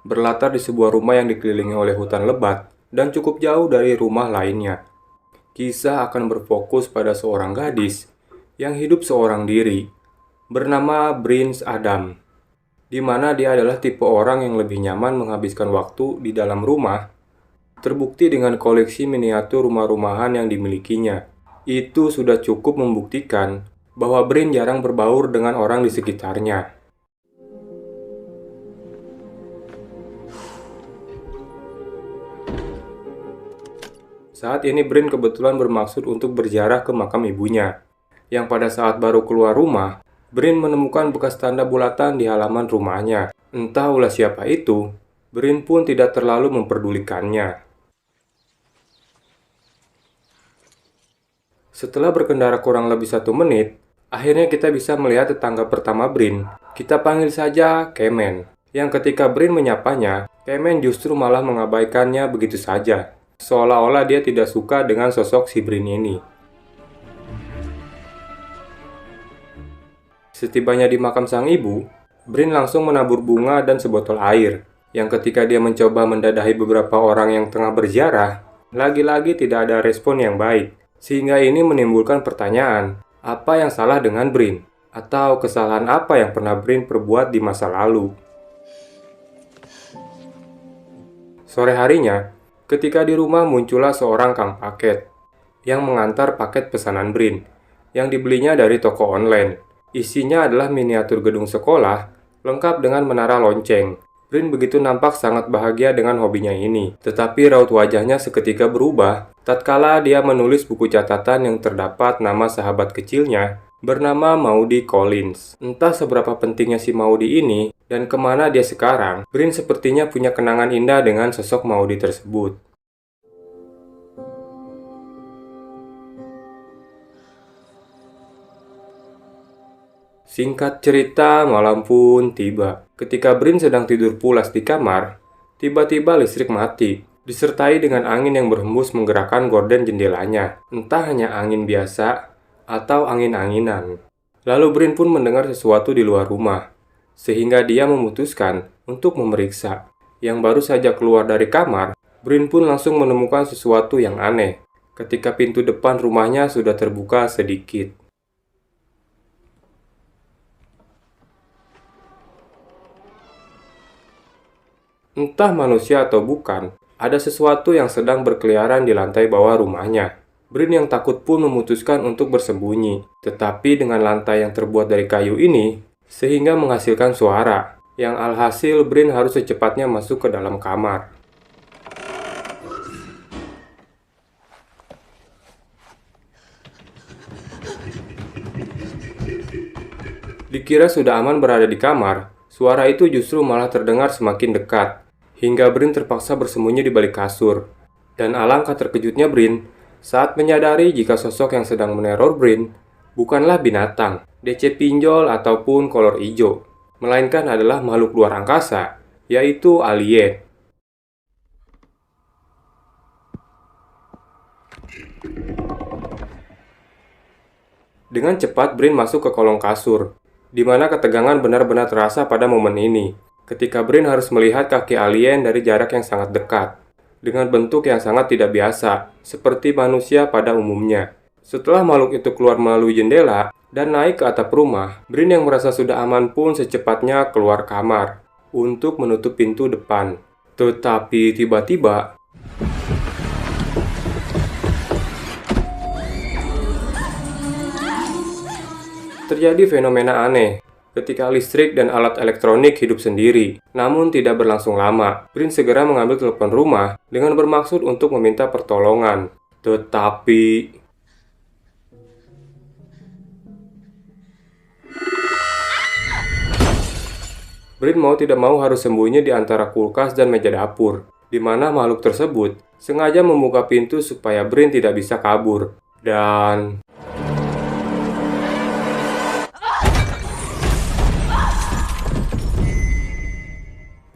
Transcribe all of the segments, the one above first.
berlatar di sebuah rumah yang dikelilingi oleh hutan lebat dan cukup jauh dari rumah lainnya. Kisah akan berfokus pada seorang gadis yang hidup seorang diri, bernama Prince Adam, di mana dia adalah tipe orang yang lebih nyaman menghabiskan waktu di dalam rumah. Terbukti dengan koleksi miniatur rumah-rumahan yang dimilikinya. Itu sudah cukup membuktikan bahwa Brin jarang berbaur dengan orang di sekitarnya. Saat ini Brin kebetulan bermaksud untuk berziarah ke makam ibunya, yang pada saat baru keluar rumah, Brin menemukan bekas tanda bulatan di halaman rumahnya. Entah ulah siapa itu, Brin pun tidak terlalu memperdulikannya. Setelah berkendara kurang lebih 1 menit, akhirnya kita bisa melihat tetangga pertama Brin. Kita panggil saja Kemen, yang ketika Brin menyapanya, Kemen justru malah mengabaikannya begitu saja. Seolah-olah dia tidak suka dengan sosok si Brin ini. Setibanya di makam sang ibu, Brin langsung menabur bunga dan sebotol air, yang ketika dia mencoba mendadahi beberapa orang yang tengah berziarah, lagi-lagi tidak ada respon yang baik. Sehingga ini menimbulkan pertanyaan, apa yang salah dengan Brin? Atau kesalahan apa yang pernah Brin perbuat di masa lalu? Sore harinya, ketika di rumah muncullah seorang kang paket yang mengantar paket pesanan Brin yang dibelinya dari toko online. Isinya adalah miniatur gedung sekolah lengkap dengan menara lonceng. Brin begitu nampak sangat bahagia dengan hobinya ini, tetapi raut wajahnya seketika berubah tatkala dia menulis buku catatan yang terdapat nama sahabat kecilnya bernama Maudie Collins. Entah seberapa pentingnya si Maudie ini dan kemana dia sekarang, Brin sepertinya punya kenangan indah dengan sosok Maudie tersebut. Singkat cerita, malam pun tiba. Ketika Brin sedang tidur pulas di kamar, tiba-tiba listrik mati, disertai dengan angin yang berhembus menggerakkan gorden jendelanya. Entah hanya angin biasa atau angin-anginan. Lalu Brin pun mendengar sesuatu di luar rumah, sehingga dia memutuskan untuk memeriksa. Yang baru saja keluar dari kamar, Brin pun langsung menemukan sesuatu yang aneh. Ketika pintu depan rumahnya sudah terbuka sedikit. Entah manusia atau bukan, ada sesuatu yang sedang berkeliaran di lantai bawah rumahnya. Brin yang takut pun memutuskan untuk bersembunyi, tetapi dengan lantai yang terbuat dari kayu ini, sehingga menghasilkan suara, yang alhasil Brin harus secepatnya masuk ke dalam kamar. Dikira sudah aman berada di kamar, suara itu justru malah terdengar semakin dekat. Hingga Brin terpaksa bersembunyi di balik kasur. Dan alangkah terkejutnya Brin saat menyadari jika sosok yang sedang meneror Brin bukanlah binatang, DC pinjol ataupun kolor hijau, melainkan adalah makhluk luar angkasa, yaitu alien. Dengan cepat Brin masuk ke kolong kasur, di mana ketegangan benar-benar terasa pada momen ini. Ketika Brin harus melihat kaki alien dari jarak yang sangat dekat, dengan bentuk yang sangat tidak biasa, seperti manusia pada umumnya. Setelah makhluk itu keluar melalui jendela dan naik ke atap rumah, Brin yang merasa sudah aman pun secepatnya keluar kamar untuk menutup pintu depan. Tetapi tiba-tiba, terjadi fenomena aneh. Ketika listrik dan alat elektronik hidup sendiri, namun tidak berlangsung lama, Brin segera mengambil telepon rumah dengan bermaksud untuk meminta pertolongan. Tetapi Brin mau tidak mau harus sembunyi di antara kulkas dan meja dapur, di mana makhluk tersebut sengaja membuka pintu supaya Brin tidak bisa kabur. Dan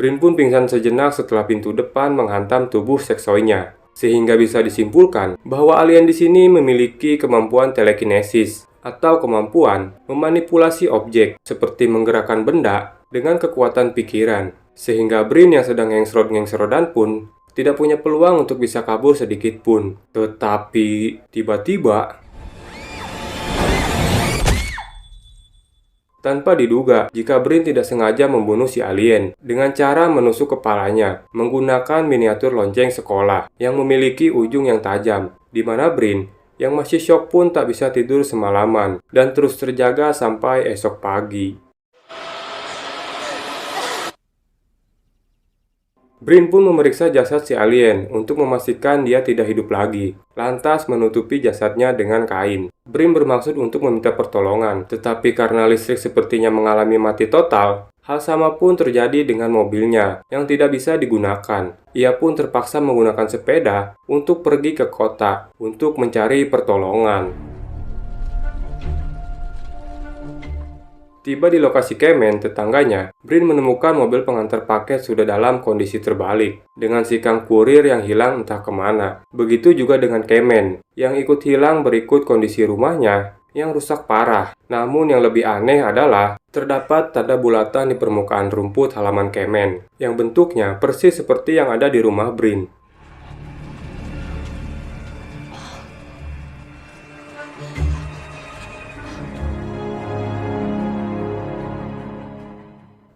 Brin pun pingsan sejenak setelah pintu depan menghantam tubuh seksoinya, sehingga bisa disimpulkan bahwa alien di sini memiliki kemampuan telekinesis atau kemampuan memanipulasi objek seperti menggerakkan benda dengan kekuatan pikiran, sehingga Brin yang sedang ngengsrot-ngengsrodan pun tidak punya peluang untuk bisa kabur sedikit pun. Tetapi tiba-tiba, tanpa diduga, jika Brin tidak sengaja membunuh si alien dengan cara menusuk kepalanya menggunakan miniatur lonceng sekolah yang memiliki ujung yang tajam, di mana Brin yang masih syok pun tak bisa tidur semalaman dan terus terjaga sampai esok pagi. Brin pun memeriksa jasad si alien untuk memastikan dia tidak hidup lagi, lantas menutupi jasadnya dengan kain. Brin bermaksud untuk meminta pertolongan, tetapi karena listrik sepertinya mengalami mati total, hal sama pun terjadi dengan mobilnya yang tidak bisa digunakan. Ia pun terpaksa menggunakan sepeda untuk pergi ke kota untuk mencari pertolongan. Tiba di lokasi Kemen, tetangganya, Brin menemukan mobil pengantar paket sudah dalam kondisi terbalik, dengan si kang kurir yang hilang entah kemana. Begitu juga dengan Kemen, yang ikut hilang berikut kondisi rumahnya yang rusak parah. Namun yang lebih aneh adalah, terdapat tanda bulatan di permukaan rumput halaman Kemen, yang bentuknya persis seperti yang ada di rumah Brin.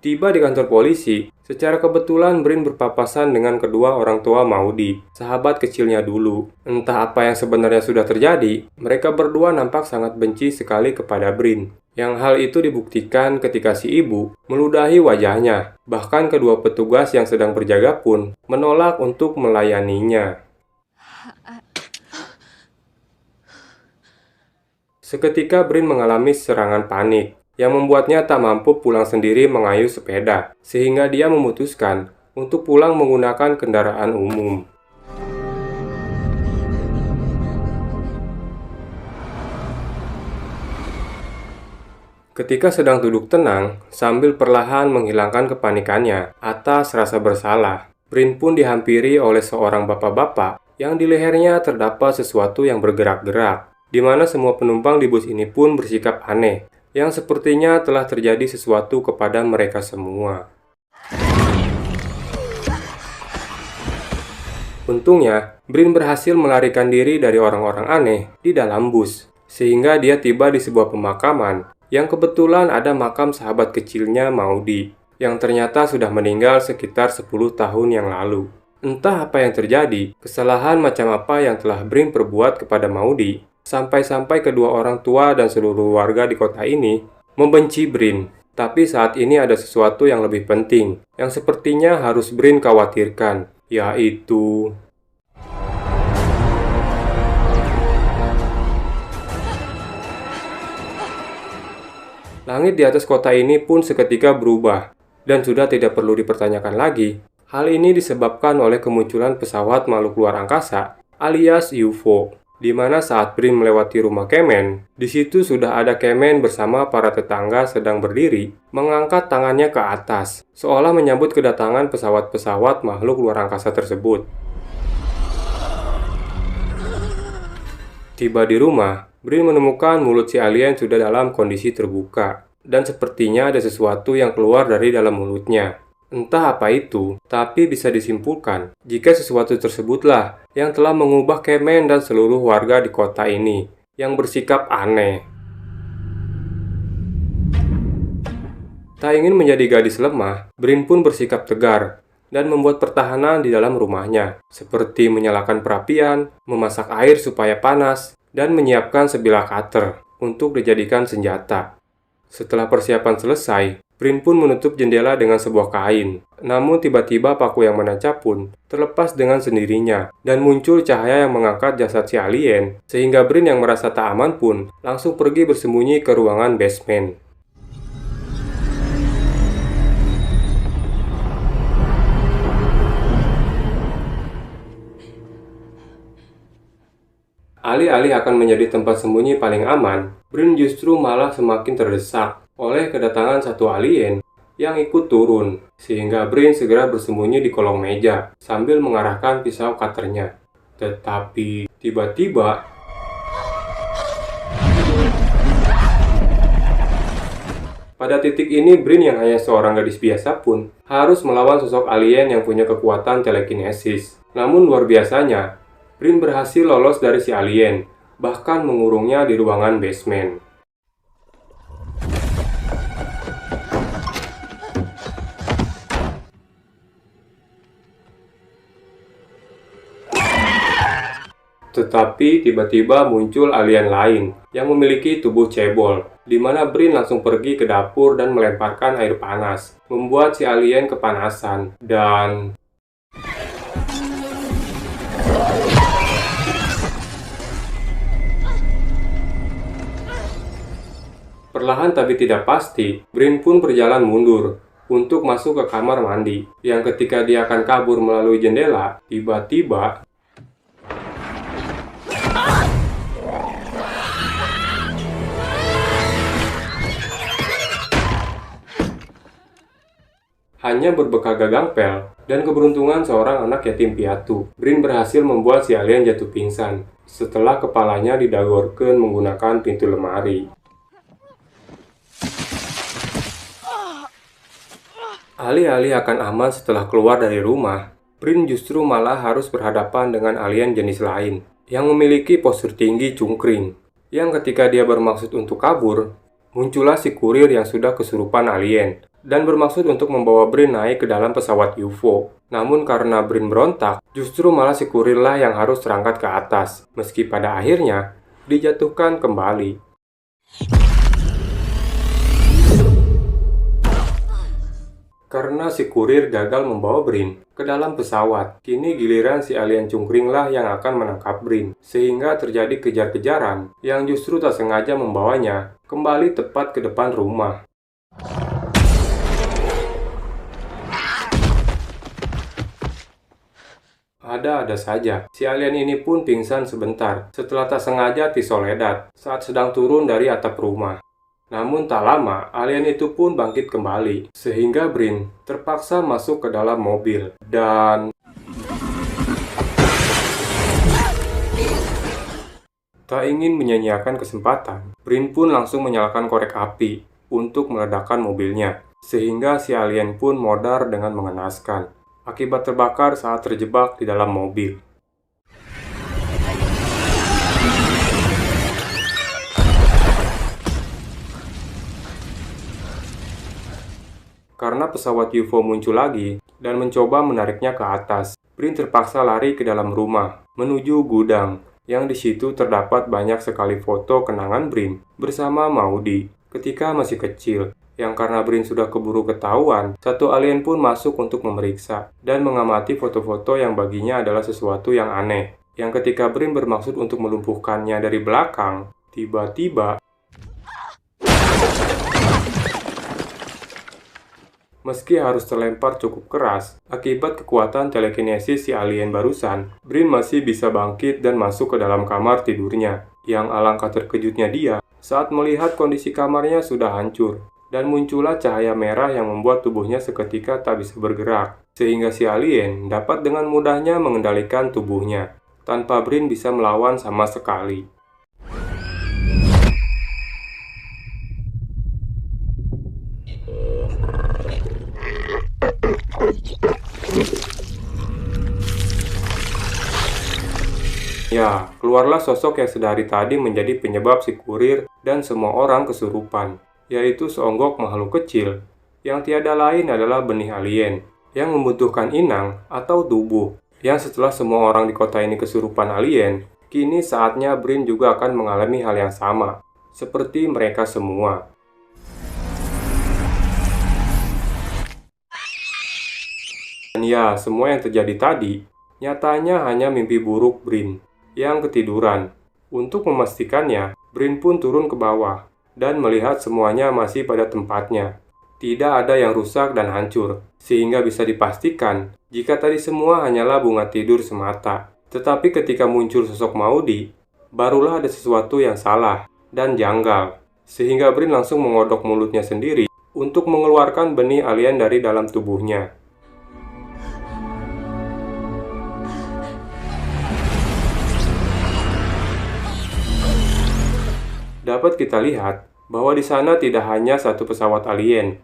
Tiba di kantor polisi, secara kebetulan Brin berpapasan dengan kedua orang tua Maudy, sahabat kecilnya dulu. Entah apa yang sebenarnya sudah terjadi, mereka berdua nampak sangat benci sekali kepada Brin. Yang hal itu dibuktikan ketika si ibu meludahi wajahnya. Bahkan kedua petugas yang sedang berjaga pun menolak untuk melayaninya. Seketika Brin mengalami serangan panik yang membuatnya tak mampu pulang sendiri mengayuh sepeda, sehingga dia memutuskan untuk pulang menggunakan kendaraan umum. Ketika sedang duduk tenang, sambil perlahan menghilangkan kepanikannya atas rasa bersalah, Brin pun dihampiri oleh seorang bapak-bapak yang di lehernya terdapat sesuatu yang bergerak-gerak, di mana semua penumpang di bus ini pun bersikap aneh, yang sepertinya telah terjadi sesuatu kepada mereka semua. Untungnya, Brin berhasil melarikan diri dari orang-orang aneh di dalam bus, sehingga dia tiba di sebuah pemakaman yang kebetulan ada makam sahabat kecilnya Maudy, yang ternyata sudah meninggal sekitar 10 tahun yang lalu. Entah apa yang terjadi, kesalahan macam apa yang telah Brin perbuat kepada Maudy, sampai-sampai kedua orang tua dan seluruh warga di kota ini membenci Brin. Tapi saat ini ada sesuatu yang lebih penting, yang sepertinya harus Brin khawatirkan, yaitu... Langit di atas kota ini pun seketika berubah, dan sudah tidak perlu dipertanyakan lagi. Hal ini disebabkan oleh kemunculan pesawat makhluk luar angkasa, alias UFO. Di mana saat Brin melewati rumah Kemen, di situ sudah ada Kemen bersama para tetangga sedang berdiri, mengangkat tangannya ke atas, seolah menyambut kedatangan pesawat-pesawat makhluk luar angkasa tersebut. Tiba di rumah, Brin menemukan mulut si alien sudah dalam kondisi terbuka, dan sepertinya ada sesuatu yang keluar dari dalam mulutnya. Entah apa itu, tapi bisa disimpulkan jika sesuatu tersebutlah yang telah mengubah Kemen dan seluruh warga di kota ini yang bersikap aneh. Tak ingin menjadi gadis lemah, Brin pun bersikap tegar dan membuat pertahanan di dalam rumahnya, seperti menyalakan perapian, memasak air supaya panas, dan menyiapkan sebilah cutter untuk dijadikan senjata. Setelah persiapan selesai, Brin pun menutup jendela dengan sebuah kain. Namun tiba-tiba paku yang menancap pun terlepas dengan sendirinya, dan muncul cahaya yang mengangkat jasad si alien, sehingga Brin yang merasa tak aman pun langsung pergi bersembunyi ke ruangan basement. Alih-alih akan menjadi tempat sembunyi paling aman, Brin justru malah semakin terdesak oleh kedatangan satu alien yang ikut turun, sehingga Brin segera bersembunyi di kolong meja sambil mengarahkan pisau cutternya. Tetapi tiba-tiba Pada titik ini, Brin yang hanya seorang gadis biasa pun harus melawan sosok alien yang punya kekuatan telekinesis. Namun luar biasanya, Brin berhasil lolos dari si alien, bahkan mengurungnya di ruangan basement. Tetapi tiba-tiba muncul alien lain yang memiliki tubuh cebol, di mana Brin langsung pergi ke dapur dan melemparkan air panas, membuat si alien kepanasan, dan perlahan tapi tidak pasti, Brin pun berjalan mundur untuk masuk ke kamar mandi, yang ketika dia akan kabur melalui jendela, tiba-tiba hanya berbekal gagang pel dan keberuntungan seorang anak yatim piatu, Brin berhasil membuat si alien jatuh pingsan setelah kepalanya didagorkan menggunakan pintu lemari. Alih-alih akan aman setelah keluar dari rumah, Brin justru malah harus berhadapan dengan alien jenis lain yang memiliki postur tinggi cungkring, yang ketika dia bermaksud untuk kabur, muncullah si kurir yang sudah kesurupan alien dan bermaksud untuk membawa Brin naik ke dalam pesawat UFO. Namun karena Brin berontak, justru malah si kurirlah yang harus terangkat ke atas, meski pada akhirnya dijatuhkan kembali. Karena si kurir gagal membawa Brin ke dalam pesawat, kini giliran si alien cungkringlah yang akan menangkap Brin, sehingga terjadi kejar-kejaran yang justru tak sengaja membawanya kembali tepat ke depan rumah. Ada-ada saja, si alien ini pun pingsan sebentar setelah tak sengaja tersoledat saat sedang turun dari atap rumah. Namun tak lama, alien itu pun bangkit kembali, sehingga Brin terpaksa masuk ke dalam mobil. Dan tak ingin menyia-nyiakan kesempatan, Brin pun langsung menyalakan korek api untuk meledakkan mobilnya, sehingga si alien pun modar dengan mengenaskan akibat terbakar saat terjebak di dalam mobil. Karena pesawat UFO muncul lagi dan mencoba menariknya ke atas, Brin terpaksa lari ke dalam rumah, menuju gudang, yang di situ terdapat banyak sekali foto kenangan Brin bersama Maudie ketika masih kecil, yang karena Brin sudah keburu ketahuan, satu alien pun masuk untuk memeriksa dan mengamati foto-foto yang baginya adalah sesuatu yang aneh, yang ketika Brin bermaksud untuk melumpuhkannya dari belakang, tiba-tiba meski harus terlempar cukup keras, akibat kekuatan telekinesis si alien barusan, Brin masih bisa bangkit dan masuk ke dalam kamar tidurnya. Yang alangkah terkejutnya dia saat melihat kondisi kamarnya sudah hancur, dan muncullah cahaya merah yang membuat tubuhnya seketika tak bisa bergerak, sehingga si alien dapat dengan mudahnya mengendalikan tubuhnya, tanpa Brin bisa melawan sama sekali. Ya, keluarlah sosok yang sedari tadi menjadi penyebab si kurir dan semua orang kesurupan, yaitu seonggok makhluk kecil, yang tiada lain adalah benih alien, yang membutuhkan inang atau tubuh, yang setelah semua orang di kota ini kesurupan alien, kini saatnya Brin juga akan mengalami hal yang sama, seperti mereka semua. Dan ya, semua yang terjadi tadi, nyatanya hanya mimpi buruk Brin yang ketiduran. Untuk memastikannya, Brin pun turun ke bawah dan melihat semuanya masih pada tempatnya. Tidak ada yang rusak dan hancur, sehingga bisa dipastikan jika tadi semua hanyalah bunga tidur semata. Tetapi ketika muncul sosok Maudie, barulah ada sesuatu yang salah dan janggal, sehingga Brin langsung mengodok mulutnya sendiri untuk mengeluarkan benih alien dari dalam tubuhnya. Dapat kita lihat bahwa di sana tidak hanya satu pesawat alien,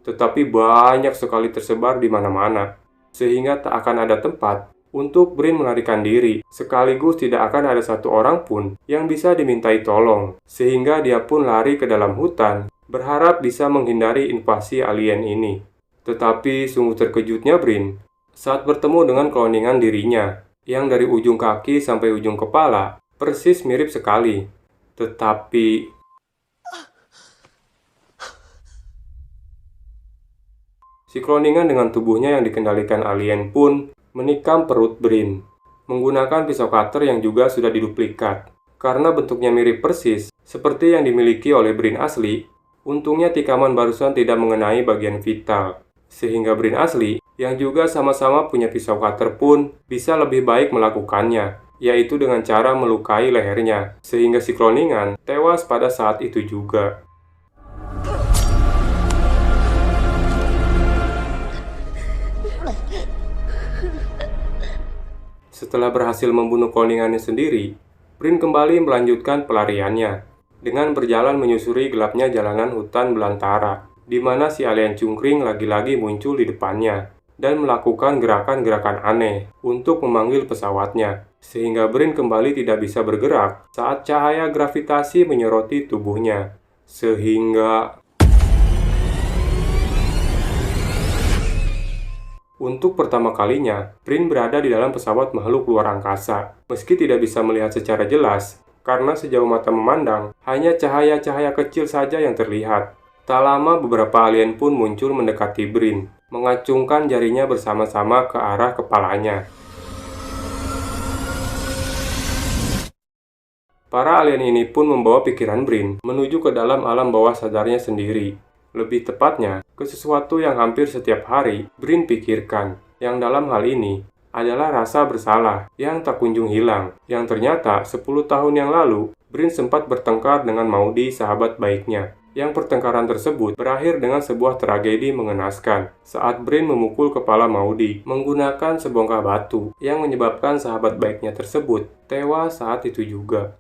tetapi banyak sekali tersebar di mana-mana, sehingga tak akan ada tempat untuk Brin melarikan diri. Sekaligus tidak akan ada satu orang pun yang bisa dimintai tolong, sehingga dia pun lari ke dalam hutan, berharap bisa menghindari invasi alien ini. Tetapi sungguh terkejutnya Brin saat bertemu dengan kloningan dirinya, yang dari ujung kaki sampai ujung kepala persis mirip sekali. Tetapi si kloningan dengan tubuhnya yang dikendalikan alien pun menikam perut Brin menggunakan pisau cutter yang juga sudah diduplikat. Karena bentuknya mirip persis seperti yang dimiliki oleh Brin asli, untungnya tikaman barusan tidak mengenai bagian vital, sehingga Brin asli yang juga sama-sama punya pisau cutter pun bisa lebih baik melakukannya, yaitu dengan cara melukai lehernya, sehingga si kloningan tewas pada saat itu juga. Setelah berhasil membunuh kloningannya sendiri, Brin kembali melanjutkan pelariannya dengan berjalan menyusuri gelapnya jalanan hutan belantara, di mana si alien cungkring lagi-lagi muncul di depannya dan melakukan gerakan-gerakan aneh untuk memanggil pesawatnya, sehingga Brin kembali tidak bisa bergerak saat cahaya gravitasi menyoroti tubuhnya, sehingga untuk pertama kalinya, Brin berada di dalam pesawat makhluk luar angkasa. Meski tidak bisa melihat secara jelas, karena sejauh mata memandang, hanya cahaya-cahaya kecil saja yang terlihat. Tak lama beberapa alien pun muncul mendekati Brin, mengacungkan jarinya bersama-sama ke arah kepalanya. Para alien ini pun membawa pikiran Brin menuju ke dalam alam bawah sadarnya sendiri. Lebih tepatnya, ke sesuatu yang hampir setiap hari Brin pikirkan, yang dalam hal ini adalah rasa bersalah yang tak kunjung hilang, yang ternyata 10 tahun yang lalu Brin sempat bertengkar dengan Maudie, sahabat baiknya. Yang pertengkaran tersebut berakhir dengan sebuah tragedi mengenaskan saat Brin memukul kepala Maudie menggunakan sebongkah batu yang menyebabkan sahabat baiknya tersebut tewas saat itu juga.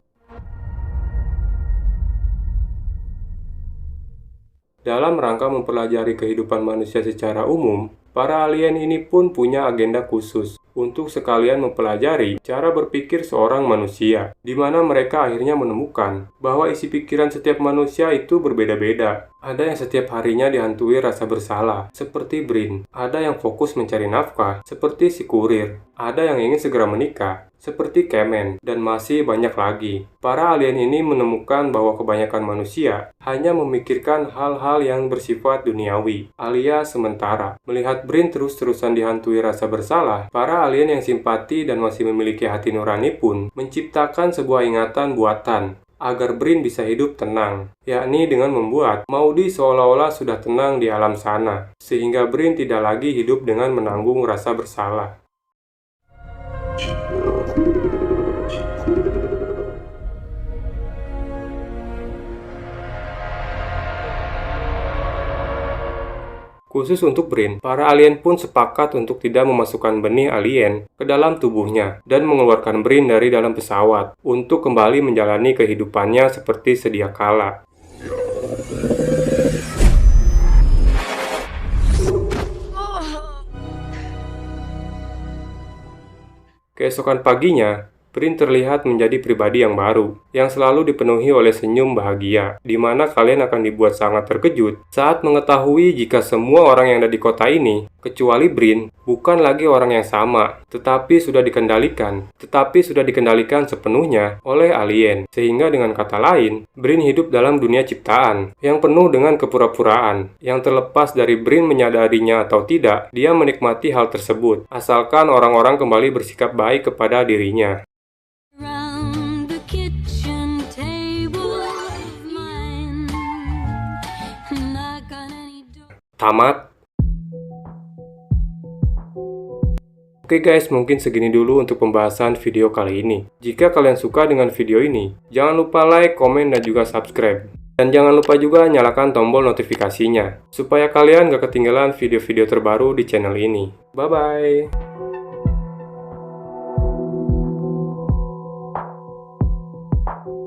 Dalam rangka mempelajari kehidupan manusia secara umum, para alien ini pun punya agenda khusus untuk sekalian mempelajari cara berpikir seorang manusia, di mana mereka akhirnya menemukan bahwa isi pikiran setiap manusia itu berbeda-beda. Ada yang setiap harinya dihantui rasa bersalah, seperti Brin. Ada yang fokus mencari nafkah, seperti si kurir. Ada yang ingin segera menikah, seperti Kemen, dan masih banyak lagi. Para alien ini menemukan bahwa kebanyakan manusia hanya memikirkan hal-hal yang bersifat duniawi, alias sementara. Melihat Brin terus-terusan dihantui rasa bersalah, para alien yang simpati dan masih memiliki hati nurani pun menciptakan sebuah ingatan buatan agar Brin bisa hidup tenang, yakni dengan membuat Maudie seolah-olah sudah tenang di alam sana, sehingga Brin tidak lagi hidup dengan menanggung rasa bersalah. Khusus untuk Brin, para alien pun sepakat untuk tidak memasukkan benih alien ke dalam tubuhnya dan mengeluarkan Brin dari dalam pesawat untuk kembali menjalani kehidupannya seperti sedia kala. Keesokan paginya, Brin terlihat menjadi pribadi yang baru, yang selalu dipenuhi oleh senyum bahagia, di mana kalian akan dibuat sangat terkejut saat mengetahui jika semua orang yang ada di kota ini, kecuali Brin, bukan lagi orang yang sama, tetapi sudah dikendalikan sepenuhnya oleh alien. Sehingga dengan kata lain, Brin hidup dalam dunia ciptaan, yang penuh dengan kepura-puraan, yang terlepas dari Brin menyadarinya atau tidak, dia menikmati hal tersebut, asalkan orang-orang kembali bersikap baik kepada dirinya. Tamat. Oke guys, mungkin segini dulu untuk pembahasan video kali ini. Jika kalian suka dengan video ini, jangan lupa like, komen, dan juga subscribe. Dan jangan lupa juga nyalakan tombol notifikasinya, supaya kalian gak ketinggalan video-video terbaru di channel ini. Bye-bye!